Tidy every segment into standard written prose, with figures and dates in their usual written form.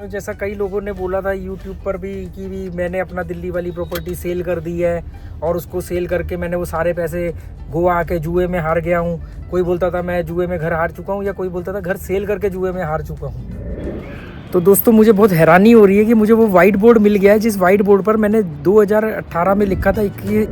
जैसा कई लोगों ने बोला था यूट्यूब पर भी कि मैंने अपना दिल्ली वाली प्रॉपर्टी सेल कर दी है और उसको सेल करके मैंने वो सारे पैसे गोवा के जुए में हार गया हूँ। कोई बोलता था मैं जुए में घर हार चुका हूँ या कोई बोलता था घर सेल करके जुए में हार चुका हूँ। तो दोस्तों मुझे बहुत हैरानी हो रही है कि मुझे वो वाइट बोर्ड मिल गया है जिस वाइट बोर्ड पर मैंने 2018 में लिखा था कि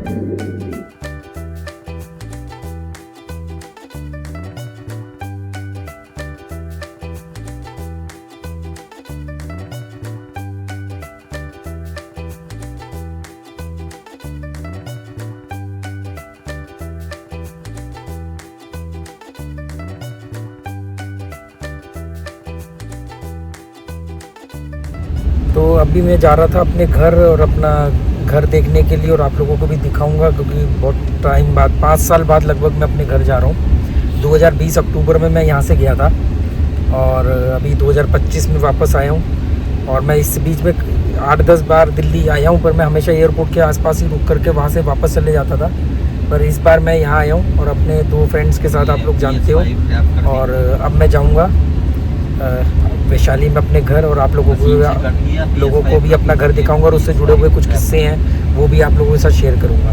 तो अभी मैं जा रहा था अपने घर और अपना घर देखने के लिए और आप लोगों को भी दिखाऊंगा क्योंकि बहुत टाइम बाद 5 साल बाद लगभग मैं अपने घर जा रहा हूँ। 2020 अक्टूबर में मैं यहाँ से गया था और अभी 2025 में वापस आया हूँ। और मैं इस बीच में 8-10 बार दिल्ली आया हूँ पर मैं हमेशा एयरपोर्ट के आसपास ही रुक करके वहाँ से वापस चले जाता था। पर इस बार मैं यहाँ आया हूँ और अपने 2 फ्रेंड्स के साथ, आप लोग जानते हो। और अब मैं जाऊँगा वैशाली में अपने घर और आप लोगों को भी अपना घर दिखाऊंगा और उससे जुड़े हुए कुछ किस्से हैं वो भी आप लोगों के साथ शेयर करूंगा।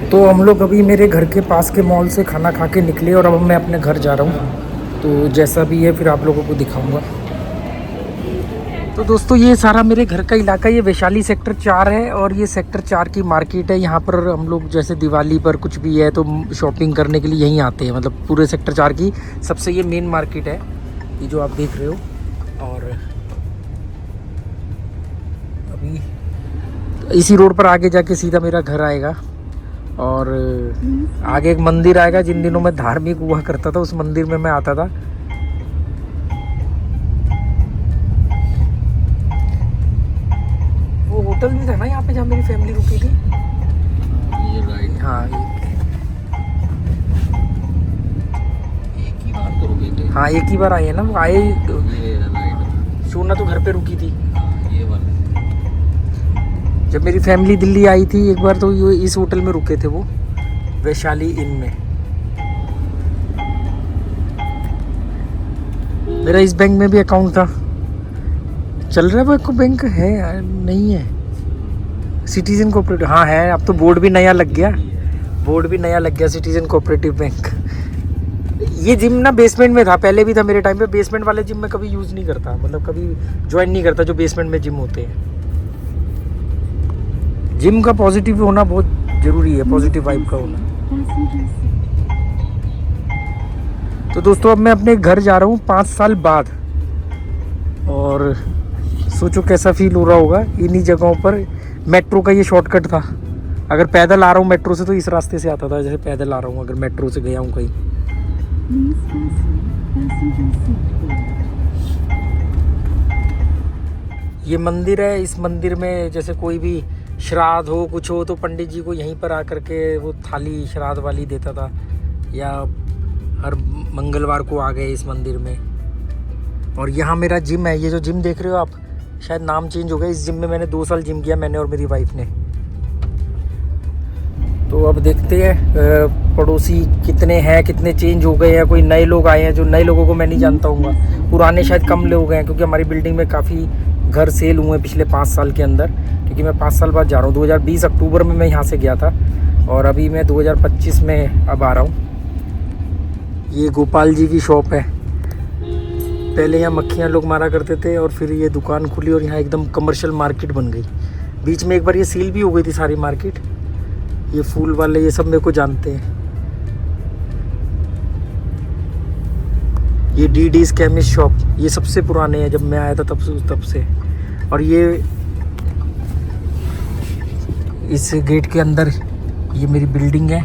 तो हम लोग अभी मेरे घर के पास के मॉल से खाना खा के निकले और अब मैं अपने घर जा रहा हूँ। तो जैसा भी है फिर आप लोगों को दिखाऊंगा। तो दोस्तों ये सारा मेरे घर का इलाका, ये वैशाली सेक्टर 4 है और ये सेक्टर 4 की मार्केट है। यहाँ पर हम लोग जैसे दिवाली पर कुछ भी है तो शॉपिंग करने के लिए यहीं आते हैं। मतलब पूरे सेक्टर 4 की सबसे ये मेन मार्केट है, ये जो आप देख रहे हो। और अभी इसी रोड पर आगे जाके सीधा मेरा घर आएगा और आगे एक मंदिर आएगा। जिन दिनों में धार्मिक हुआ करता था उस मंदिर में मैं आता था। वो होटल भी था ना यहाँ पे जहाँ मेरी फैमिली रुकी थी। ये राइट, हाँ एक ही बार तो रुके थे। हाँ एक ही बार आए हैं ना, वो आए ये राइट, सोना तो घर पे रुकी थी। ये वाला जब मेरी फैमिली दिल्ली आई थी एक बार तो ये इस होटल में रुके थे, वो वैशाली इन में। मेरा इस बैंक में भी अकाउंट था, चल रहा है। वो बैंक है यार, नहीं है सिटीजन कोऑपरेटिव, हाँ है। अब तो बोर्ड भी नया लग गया, सिटीजन कोऑपरेटिव बैंक। ये जिम ना बेसमेंट में था, पहले भी था मेरे टाइम पे। बेसमेंट वाले जिम में कभी यूज़ नहीं करता, मतलब कभी ज्वाइन नहीं करता जो बेसमेंट में जिम होते हैं। जिम का पॉजिटिव होना बहुत ज़रूरी है, पॉजिटिव वाइब का होना। तो दोस्तों अब मैं अपने घर जा रहा हूँ 5 साल बाद और सोचो कैसा फील हो रहा होगा। इन्हीं जगहों पर मेट्रो का ये शॉर्टकट था। अगर पैदल आ रहा हूँ मेट्रो से तो इस रास्ते से आता था, जैसे पैदल आ रहा हूँ अगर मेट्रो से गया हूँ कहीं। ये मंदिर है, इस मंदिर में जैसे कोई भी श्राद्ध हो कुछ हो तो पंडित जी को यहीं पर आकर के वो थाली श्राद्ध वाली देता था, या हर मंगलवार को आ गए इस मंदिर में। और यहाँ मेरा जिम है, ये जो जिम देख रहे हो आप, शायद नाम चेंज हो गया। इस जिम में मैंने 2 साल जिम किया, मैंने और मेरी वाइफ ने। तो अब देखते हैं पड़ोसी कितने हैं, कितने चेंज हो गए हैं। कोई नए लोग आए हैं, जो नए लोगों को मैं नहीं जानता हूँ। पुराने शायद कम लोग हैं क्योंकि हमारी बिल्डिंग में काफ़ी घर सेल हुए हैं पिछले 5 साल के अंदर। क्योंकि मैं 5 साल बाद जा रहा हूँ, 2020 अक्टूबर में मैं यहाँ से गया था और अभी मैं 2025 में अब आ रहा हूँ। ये गोपाल जी की शॉप है। पहले यहाँ मक्खियाँ लोग मारा करते थे और फिर ये दुकान खुली और यहाँ एकदम कमर्शियल मार्केट बन गई। बीच में एक बार ये सील भी हो गई थी सारी मार्केट। ये फूल वाले ये सब मेरे को जानते हैं। ये डीडीज केमिस्ट शॉप, ये सबसे पुराने हैं, जब मैं आया था तब से। और ये इस गेट के अंदर ये मेरी बिल्डिंग है।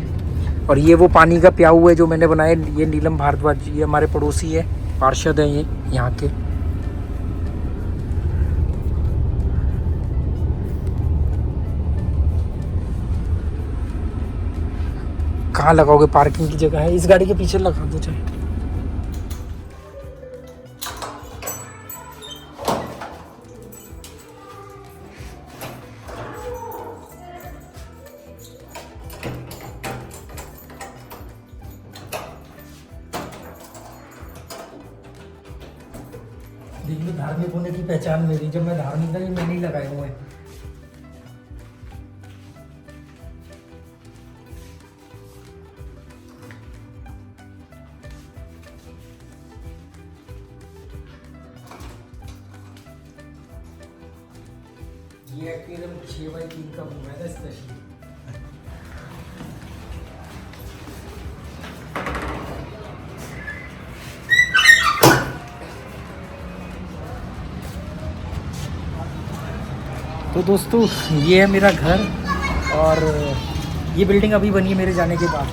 और ये वो पानी का प्याऊ है जो मैंने बनाया। ये नीलम भारद्वाज जी, ये हमारे पड़ोसी है, पार्षद हैं ये यहाँ के। कहाँ लगाओगे, पार्किंग की जगह है, इस गाड़ी के पीछे लगा दो चाहे। देख लो धार्मिक होने की पहचान मेरी, जब मैं धार्मिक था ये मैंने ही लगाए हुए हैं। ये एक्वेरियम 6x3 का बनवाया था स्पेशली। तो दोस्तों ये है मेरा घर, और ये बिल्डिंग अभी बनी है मेरे जाने के बाद।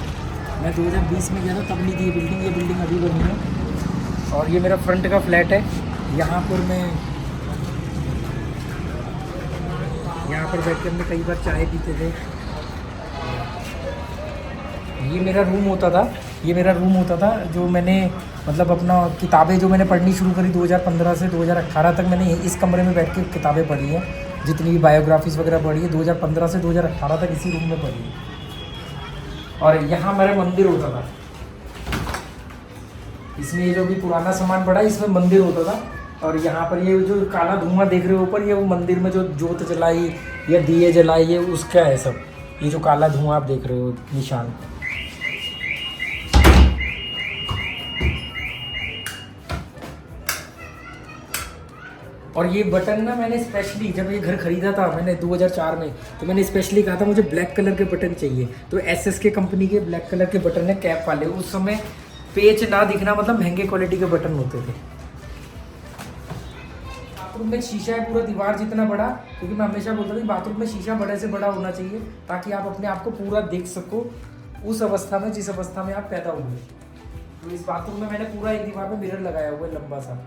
मैं 2020 में गया था तब नहीं थी ये बिल्डिंग अभी बनी है। और ये मेरा फ्रंट का फ्लैट है। यहाँ पर बैठ के हमने कई बार चाय पीते थे। ये मेरा रूम होता था जो मैंने मतलब अपना किताबें जो मैंने पढ़नी शुरू करी 2015 से 2018 तक मैंने इस कमरे में बैठ के किताबें पढ़ी हैं। जितनी भी बायोग्राफीज़ वगैरह पढ़ी है 2015 से 2018 तक इसी रूम में पढ़ी है। और यहाँ मेरा मंदिर होता था। इसमें ये जो भी पुराना सामान पड़ा है इसमें मंदिर होता था। और यहाँ पर ये जो काला धुआं देख रहे हो ऊपर, ये वो मंदिर में जो जोत जलाई या दिए जलाई है उसका है सब। ये जो काला धुआं आप देख रहे हो निशान। और ये बटन ना मैंने स्पेशली जब ये घर खरीदा था मैंने 2004 में, तो मैंने स्पेशली कहा था मुझे ब्लैक कलर के बटन चाहिए। तो SSK कंपनी के ब्लैक कलर के बटन है कैप वाले। उस समय पेच ना दिखना मतलब महंगे क्वालिटी के बटन होते थे। बाथरूम में शीशा है पूरा दीवार जितना बड़ा, क्योंकि मैं हमेशा बोलता था बाथरूम में शीशा बड़े से बड़ा होना चाहिए ताकि आप अपने आप को पूरा देख सको उस अवस्था में जिस अवस्था में आप पैदा हुए। तो इस बाथरूम में मैंने पूरा एक दीवार में मिरर लगाया हुआ है लंबा सा।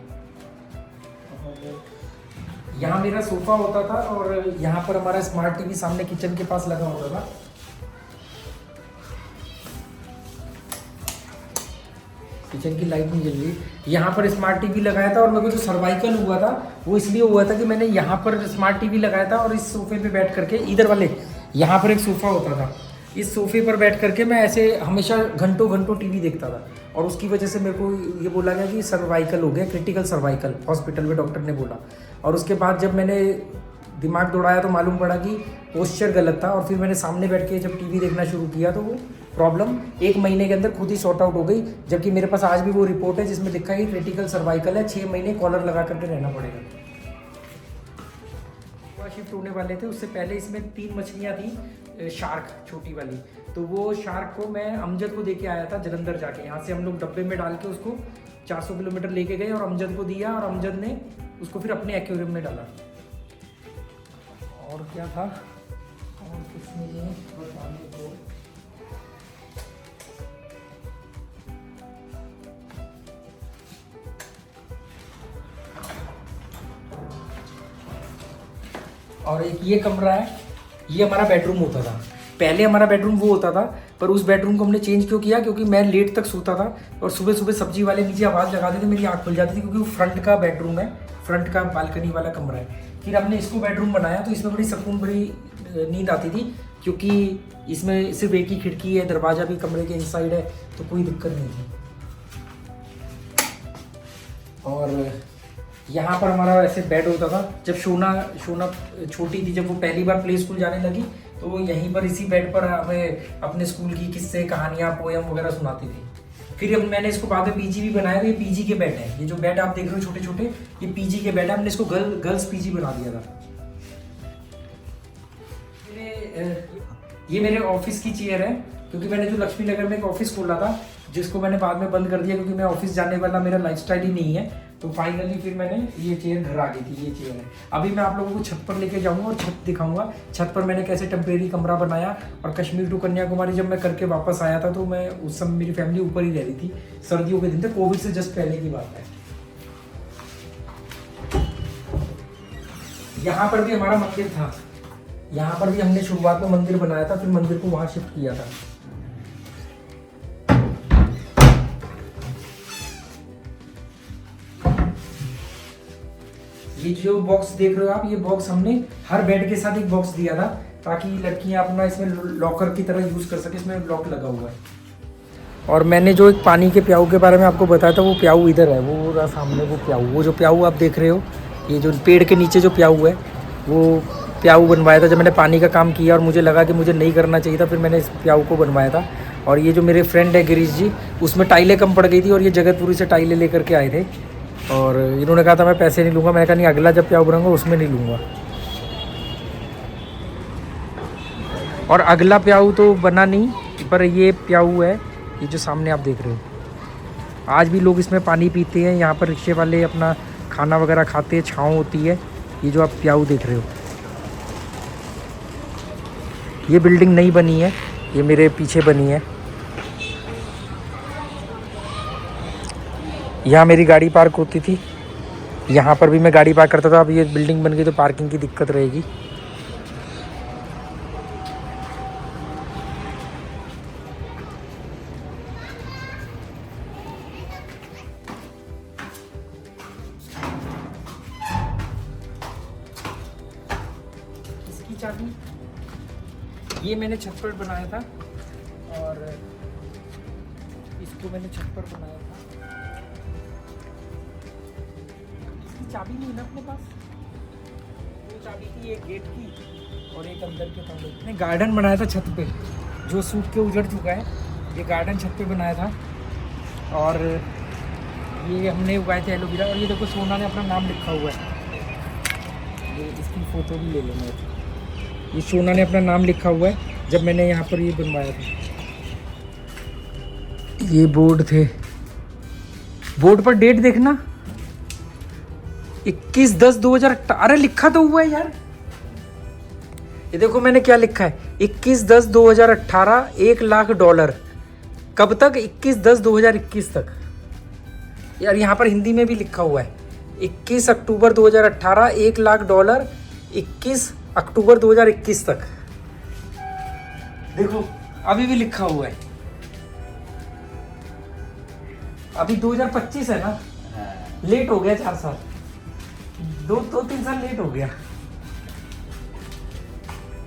यहाँ मेरा सोफा होता था और यहाँ पर हमारा स्मार्ट टीवी सामने किचन के पास लगा होता था। किचन की लाइट नहीं जल रही। यहाँ पर स्मार्ट टीवी लगाया था और मेरे को जो सर्वाइकल हुआ था वो इसलिए हुआ था कि मैंने यहाँ पर स्मार्ट टीवी लगाया था और इस सोफे पे बैठ करके इधर वाले यहाँ पर एक सोफा होता था। इस सोफे पर बैठ करके मैं ऐसे हमेशा घंटों घंटों टीवी देखता था और उसकी वजह से मेरे को ये बोला गया कि सर्वाइकल हो गया, क्रिटिकल सर्वाइकल, हॉस्पिटल में डॉक्टर ने बोला। और उसके बाद जब मैंने दिमाग दौड़ाया तो मालूम पड़ा कि पोस्चर गलत था और फिर मैंने सामने बैठ के जब टीवी देखना शुरू किया तो वो प्रॉब्लम 1 महीने के अंदर खुद ही सॉर्ट आउट हो गई। जबकि मेरे पास आज भी वो रिपोर्ट है जिसमें लिखा है कि क्रिटिकल सर्वाइकल है, 6 महीने कॉलर लगा करके रहना पड़ेगा। शिफ्ट होने वाले थे उससे पहले इसमें 3 मछलियाँ थी शार्क छोटी वाली। तो वो शार्क को मैं अमजद को देके आया था जलंधर जाके। यहाँ से हम लोग डब्बे में डाल के उसको 400 किलोमीटर लेके गए और अमजद को दिया और अमजद ने उसको फिर अपने एक्वेरियम में डाला। और क्या था और किसने ये बताने को और एक ये कमरा है, ये हमारा बेडरूम होता था। पहले हमारा बेडरूम वो होता था पर उस बेडरूम को हमने चेंज क्यों किया, क्योंकि मैं लेट तक सोता था और सुबह सुबह सब्जी वाले नीचे आवाज़ लगाते थे, मेरी आँख खुल जाती थी क्योंकि वो फ्रंट का बेडरूम है, फ्रंट का बालकनी वाला कमरा है। फिर हमने इसको बेडरूम बनाया तो इसमें बड़ी सुकून भरी नींद आती थी क्योंकि इसमें सिर्फ एक ही खिड़की है, दरवाज़ा भी कमरे के इनसाइड है तो कोई दिक्कत नहीं थी। और यहाँ पर हमारा ऐसे बेड होता था। जब शोना छोटी थी, जब वो पहली बार प्ले स्कूल जाने लगी तो वो यहीं पर इसी बेड पर हमें अपने स्कूल की किस्से, कहानियाँ, पोयम वगैरह सुनाती थी। फिर अब मैंने इसको बाद में पीजी भी बनाया। तो ये पीजी के बेड है, ये जो बेड आप देख रहे हो छोटे छोटे, ये पीजी के बेड है। हमने इसको गर्ल्स पीजी बना दिया था। ये मेरे ऑफिस की चेयर है क्योंकि मैंने जो लक्ष्मी नगर में एक ऑफिस खोला था जिसको मैंने बाद में बंद कर दिया क्योंकि मैं ऑफिस जाने वाला मेरा लाइफस्टाइल ही नहीं है। तो फाइनली फिर मैंने ये चेयर घर आ गई थी। ये चेयर है। अभी मैं आप लोगों को छत पर लेके जाऊंगा और छत दिखाऊंगा। छत पर मैंने कैसे टेम्परेरी कमरा बनाया। और कश्मीर टू कन्याकुमारी जब मैं करके वापस आया था तो मैं उस समय मेरी फैमिली ऊपर ही रह रही थी। सर्दियों के दिन थे, कोविड से जस्ट पहले की बात है। यहाँ पर भी हमारा मंदिर था। यहाँ पर भी हमने शुरुआत में मंदिर बनाया था, फिर मंदिर को वहां शिफ्ट किया था। ये जो बॉक्स देख रहे हो आप, ये बॉक्स हमने हर बेड के साथ एक बॉक्स दिया था ताकि लड़कियां अपना इसमें लॉकर की तरह यूज कर सके। इसमें लॉक लगा हुआ है। और मैंने जो एक पानी के प्याऊ के बारे में आपको बताया था, वो प्याऊ इधर है, वो रहा सामने वो प्याऊ। वो जो प्याऊ आप देख रहे हो, ये जो पेड़ के नीचे जो प्याऊ है, वो प्याऊ बनवाया था जब मैंने पानी का काम किया और मुझे लगा कि मुझे नहीं करना चाहिए था, फिर मैंने इस प्याऊ को बनवाया था। और ये जो मेरे फ्रेंड है गिरीश जी, उसमें टाइलें कम पड़ गई थी और ये जगतपुरी से टाइलें लेकर के आए थे। और इन्होंने कहा था मैं पैसे नहीं लूँगा, मैंने कहा नहीं, अगला जब प्याऊ बनाऊँगा उसमें नहीं लूँगा। और अगला प्याऊ तो बना नहीं, पर ये प्याऊ है, ये जो सामने आप देख रहे हो। आज भी लोग इसमें पानी पीते हैं, यहाँ पर रिक्शे वाले अपना खाना वगैरह खाते हैं, छाँव होती है। ये जो आप प्याऊ देख रहे हो, ये बिल्डिंग नहीं बनी है, ये मेरे पीछे बनी है। यहाँ मेरी गाड़ी पार्क होती थी, यहाँ पर भी मैं गाड़ी पार्क करता था। अब ये बिल्डिंग बन गई तो पार्किंग की दिक्कत रहेगी। इसकी चाबी ये मैंने छत पर बनाया था और इसको मैंने छत पर बनाया था। इसकी चाबी नहीं है ना अपने पास, वो चाबी थी एक गेट की और एक अंदर के कमरे। मैंने गार्डन बनाया था छत पे, जो सूख के उजड़ चुका है। ये गार्डन छत पे बनाया था और ये हमने उगाए थे एलोवेरा। और ये देखो सोना ने अपना नाम लिखा हुआ है, ये इसकी फ़ोटो भी ले लेना। ये सोना ने अपना नाम लिखा हुआ है जब मैंने यहाँ पर ये बनवाया था। ये बोर्ड थे, बोर्ड पर डेट देखना 21/10/2018। अरे लिखा तो हुआ है यार, ये देखो मैंने क्या लिखा है, 21/10/2018, $1,00,000। कब तक? 21/10/2021 तक। यार यहाँ पर हिंदी में भी लिखा हुआ है 21 अक्टूबर 2018, $1,00,000, 21 अक्टूबर 2021 तक। देखो अभी भी लिखा हुआ है। अभी 2025 है ना, लेट हो गया 4 साल, 2-3 साल लेट हो गया।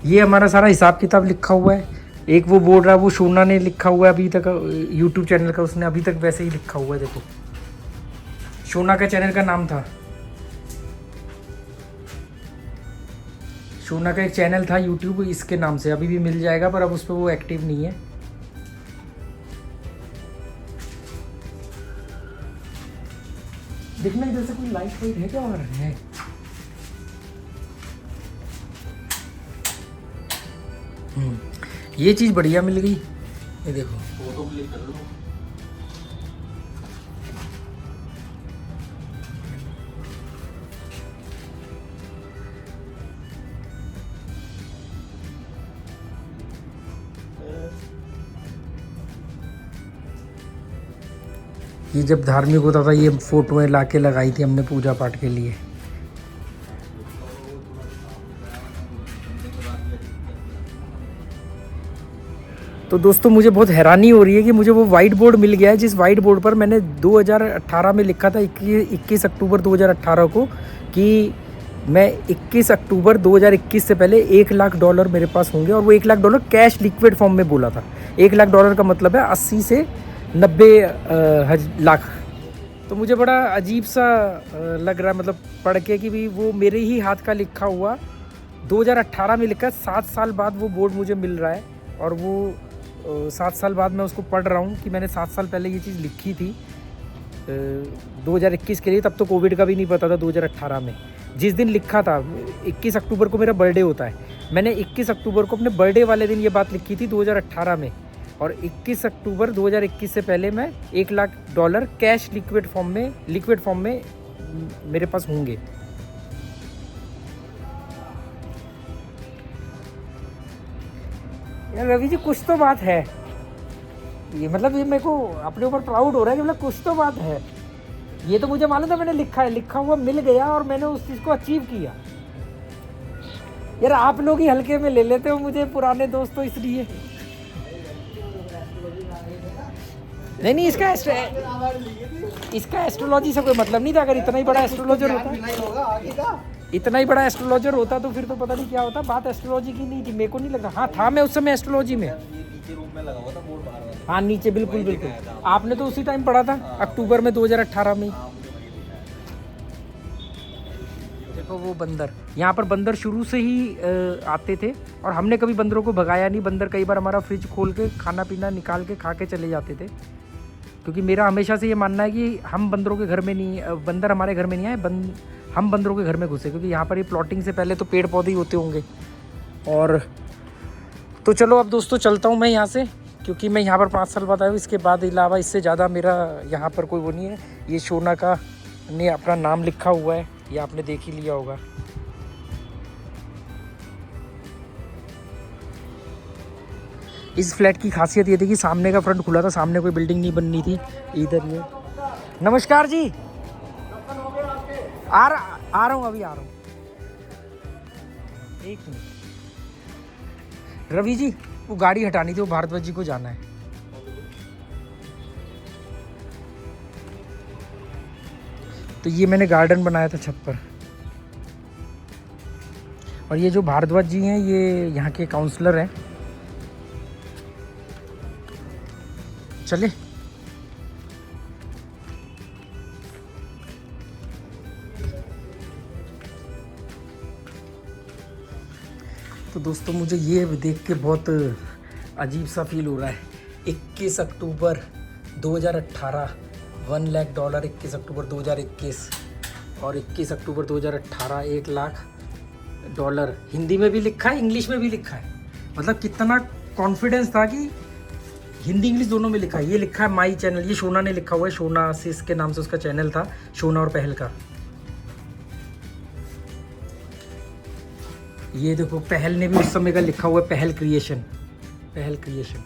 ये हमारा सारा हिसाब किताब लिखा हुआ है। एक वो बोल रहा है, वो सोना ने लिखा हुआ है अभी तक, यूट्यूब चैनल का उसने अभी तक वैसे ही लिखा हुआ है। देखो सोना का चैनल का नाम था, सोना का एक चैनल था यूट्यूब इसके नाम से, अभी भी मिल जाएगा पर अब उस पर वो एक्टिव नहीं है। देखना इधर से कोई लाइट वाइट है क्या? और है ये चीज़ बढ़िया मिल गई। ये देखो फोटो क्लिक कर लो। ये जब धार्मिक होता था ये फोटोएं लाके लगाई थी हमने पूजा पाठ के लिए। तो दोस्तों मुझे बहुत हैरानी हो रही है कि मुझे वो वाइट बोर्ड मिल गया है, जिस वाइट बोर्ड पर मैंने 2018 में लिखा था 21 अक्टूबर 2018 को कि मैं 21 अक्टूबर 2021 से पहले $1,00,000 मेरे पास होंगे। और वो $1,00,000 कैश लिक्विड फॉर्म में बोला था। $1,00,000 का मतलब है 80 से 90 लाख। तो मुझे बड़ा अजीब सा लग रहा है, मतलब पढ़ के कि भी वो मेरे ही हाथ का लिखा हुआ 2018 में लिखा, 7 साल बाद वो बोर्ड मुझे मिल रहा है। और वो 7 साल बाद मैं उसको पढ़ रहा हूँ कि मैंने 7 साल पहले ये चीज़ लिखी थी 2021 के लिए। तब तो कोविड का भी नहीं पता था 2018 में। जिस दिन लिखा था 21 अक्टूबर को मेरा बर्थडे होता है, मैंने 21 अक्टूबर को अपने बर्थडे वाले दिन ये बात लिखी थी 2018 में। और 21 अक्टूबर 2021 से पहले मैं $1,00,000 कैश लिक्विड फॉर्म में मेरे पास होंगे। यार रवि जी कुछ तो बात है, ये मतलब ये मेरे को अपने ऊपर प्राउड हो रहा है कि मतलब कुछ तो बात है। ये तो मुझे मालूम था, मैंने लिखा हुआ मिल गया और मैंने उस चीज़ को अचीव किया। यार आप लोग ही हल्के में ले लेते हो मुझे पुराने दोस्तों, इसलिए नहीं इसका एस्ट्रोलॉजी से कोई मतलब नहीं था। अगर इतना ही बड़ा एस्ट्रोलॉजर होता इतना ही बड़ा एस्ट्रोलॉजर होता तो फिर तो पता नहीं क्या होता। बात एस्ट्रोलॉजी की नहीं थी, मेरे को नहीं लग रहा। हाँ था, मैं उस समय एस्ट्रोलॉजी में। ये नीचे रूम में लगा हुआ था बोर्ड बाहर वाला। हाँ नीचे, बिल्कुल वही बिल्कुल। दिखाया था। आपने तो उसी टाइम पढ़ा था, अक्टूबर में 2018 में। हाँ मुझे वही दिखाया था। देखो वो बंदर, यहाँ पर बंदर शुरू से ही आते थे और हमने कभी बंदरों को भगाया नहीं। बंदर कई बार हमारा फ्रिज खोल के खाना पीना निकाल के खा के चले जाते थे, क्योंकि मेरा हमेशा से ये मानना है कि हम बंदरों के घर में नहीं, बंदर हमारे घर में नहीं आए, हम बंदरों के घर में घुसे, क्योंकि यहाँ पर ये प्लॉटिंग से पहले तो पेड़ पौधे ही होते होंगे। और तो चलो अब दोस्तों चलता हूँ मैं यहाँ से, क्योंकि मैं यहाँ पर 5 साल बाद आया हूँ। इसके बाद अलावा इससे ज़्यादा मेरा यहाँ पर कोई वो नहीं है। ये सोना का ने अपना नाम लिखा हुआ है, ये आपने देख ही लिया होगा। इस फ्लैट की खासियत ये थी कि सामने का फ्रंट खुला था, सामने कोई बिल्डिंग नहीं बननी थी। इधर ये नमस्कार जी, आ रहा हूँ, अभी आ रहा हूँ, एक मिनट। रवि जी वो गाड़ी हटानी थी, वो भारद्वाज जी को जाना है। तो ये मैंने गार्डन बनाया था छत पर, और ये जो भारद्वाज जी हैं ये यहाँ के काउंसलर हैं। चले तो दोस्तों मुझे ये देख के बहुत अजीब सा फील हो रहा है। 21 अक्टूबर 2018, $1 लाख, 21 अक्टूबर 2021 और 21 अक्टूबर 2018 $1 लाख। हिंदी में भी लिखा है, इंग्लिश में भी लिखा है। मतलब कितना कॉन्फिडेंस था कि हिंदी इंग्लिश दोनों में लिखा है। ये लिखा है माई चैनल, ये शोना ने लिखा हुआ है, शोना सिस के नाम से उसका चैनल था, शोना और पहल का। ये देखो पहल ने भी उस समय का लिखा हुआ है, पहल क्रिएशन, पहल क्रिएशन।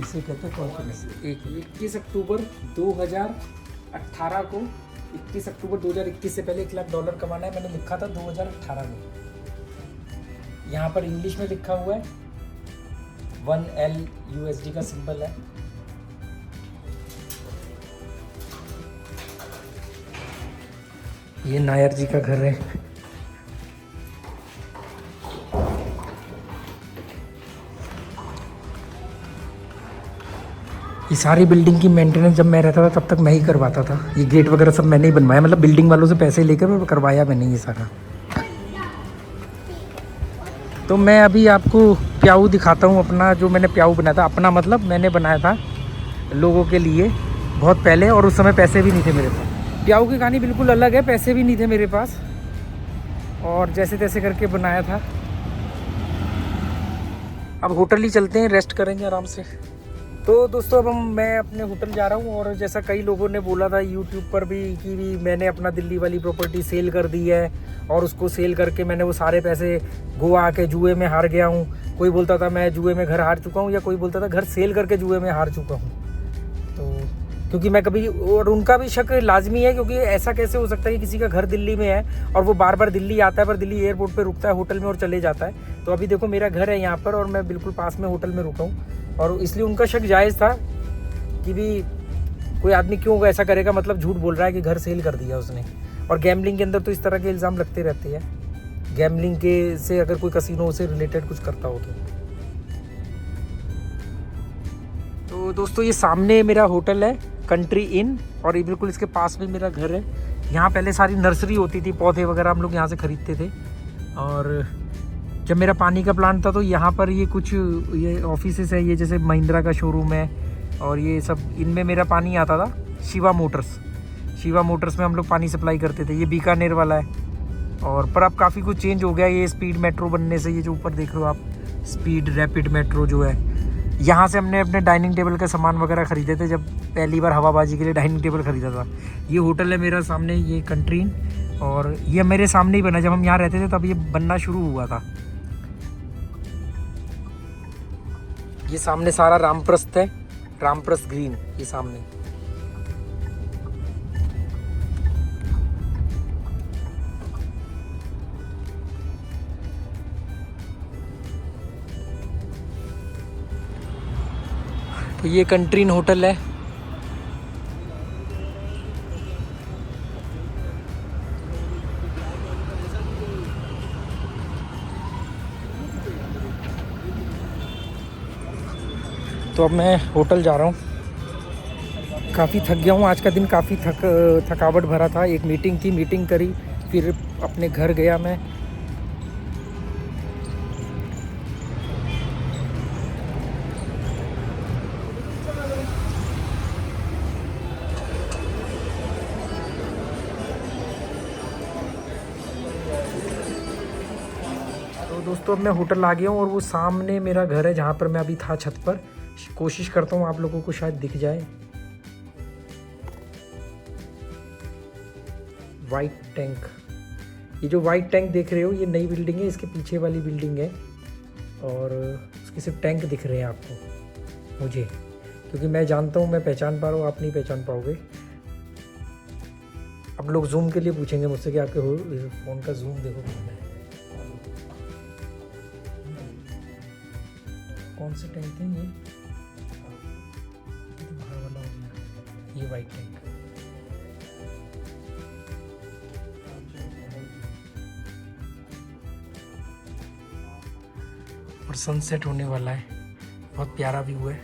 इसे कहते हैं कॉन्फिडेंस। 21 अक्टूबर 2018 को, 21 अक्टूबर 2021 से पहले $1 लाख कमाना है, मैंने लिखा था 2018 में। यहाँ पर इंग्लिश में लिखा हुआ है, 1L USD का सिंबल है। ये नायर जी का घर है। ये सारी बिल्डिंग की मेंटेनेंस जब मैं रहता था तब तक मैं ही करवाता था। ये गेट वगैरह सब मैंने ही बनवाया, मतलब बिल्डिंग वालों से पैसे लेकर करवाया मैंने ये सारा। तो मैं अभी आपको प्याऊ दिखाता हूँ अपना, जो मैंने प्याऊ बनाया था। अपना मतलब मैंने बनाया था लोगों के लिए बहुत पहले, और उस समय पैसे भी नहीं थे मेरे पास। प्याऊ की कहानी बिल्कुल अलग है, पैसे भी नहीं थे मेरे पास और जैसे तैसे करके बनाया था। अब होटल ही चलते हैं, रेस्ट करेंगे आराम से। तो दोस्तों अब मैं अपने होटल जा रहा हूँ, और जैसा कई लोगों ने बोला था यूट्यूब पर भी कि मैंने अपना दिल्ली वाली प्रॉपर्टी सेल कर दी है, और उसको सेल करके मैंने वो सारे पैसे गोवा के जुए में हार गया हूँ। कोई बोलता था मैं जुए में घर हार चुका हूँ, या कोई बोलता था घर सेल करके जुए में हार चुका हूँ। तो क्योंकि मैं कभी, और उनका भी शक लाजमी है, क्योंकि ऐसा कैसे हो सकता है कि किसी का घर दिल्ली में है और वो बार बार दिल्ली आता है, पर दिल्ली एयरपोर्ट पे रुकता है होटल में और चले जाता है। तो अभी देखो मेरा घर है यहाँ पर और मैं बिल्कुल पास में होटल में रुका हूँ, और इसलिए उनका शक जायज़ था कि भी कोई आदमी क्यों ऐसा करेगा, मतलब झूठ बोल रहा है कि घर सेल कर दिया उसने। और गैम्बलिंग के अंदर तो इस तरह के इल्ज़ाम लगते रहते हैं, गैम्बलिंग के से अगर कोई कसिनो से रिलेटेड कुछ करता हो तो दोस्तों ये सामने मेरा होटल है कंट्री इन, और ये बिल्कुल इसके पास में मेरा घर है। यहाँ पहले सारी नर्सरी होती थी, पौधे वगैरह हम लोग यहाँ से ख़रीदते थे। और जब मेरा पानी का प्लांट था तो यहाँ पर ये कुछ ये ऑफिसेस है, ये जैसे महिंद्रा का शोरूम है, और ये सब इनमें मेरा पानी आता था। शिवा मोटर्स में हम लोग पानी सप्लाई करते थे। ये बीकानेर वाला है, और पर अब काफ़ी कुछ चेंज हो गया ये स्पीड मेट्रो बनने से। ये जो ऊपर देख रहे हो आप, स्पीड रैपिड मेट्रो जो है, यहाँ से हमने अपने डाइनिंग टेबल का सामान वगैरह ख़रीदे थे जब पहली बार हवाबाजी के लिए डाइनिंग टेबल ख़रीदा था। ये होटल है मेरा सामने, ये कंट्री इन, और ये मेरे सामने ही बना। जब हम यहाँ रहते थे तब ये बनना शुरू हुआ था। ये सामने सारा रामप्रस्थ है, रामप्रस्थ ग्रीन, ये सामने। तो ये कंट्रीन होटल है। तो अब मैं होटल जा रहा हूँ। काफ़ी थक गया हूँ, आज का दिन काफ़ी थकावट भरा था। एक मीटिंग थी, मीटिंग करी, फिर अपने घर गया मैं। तो दोस्तों अब मैं होटल आ गया हूँ और वो सामने मेरा घर है जहाँ पर मैं अभी था, छत पर। कोशिश करता हूँ आप लोगों को शायद दिख जाए। वाइट टैंक, ये जो वाइट टैंक देख रहे हो ये नई बिल्डिंग है, इसके पीछे वाली बिल्डिंग है और उसके सिर्फ टैंक दिख रहे हैं आपको, मुझे, क्योंकि मैं जानता हूँ, मैं पहचान पा रहा हूँ, आप नहीं पहचान पाओगे। अब लोग जूम के लिए पूछेंगे मुझसे कि आपके फ़ोन का जूम देखो कितना है। कौन से टैंक है ये? तो बाहर वाला हो गया, ये वाइट टैंक। और सनसेट होने वाला है, बहुत प्यारा व्यू है।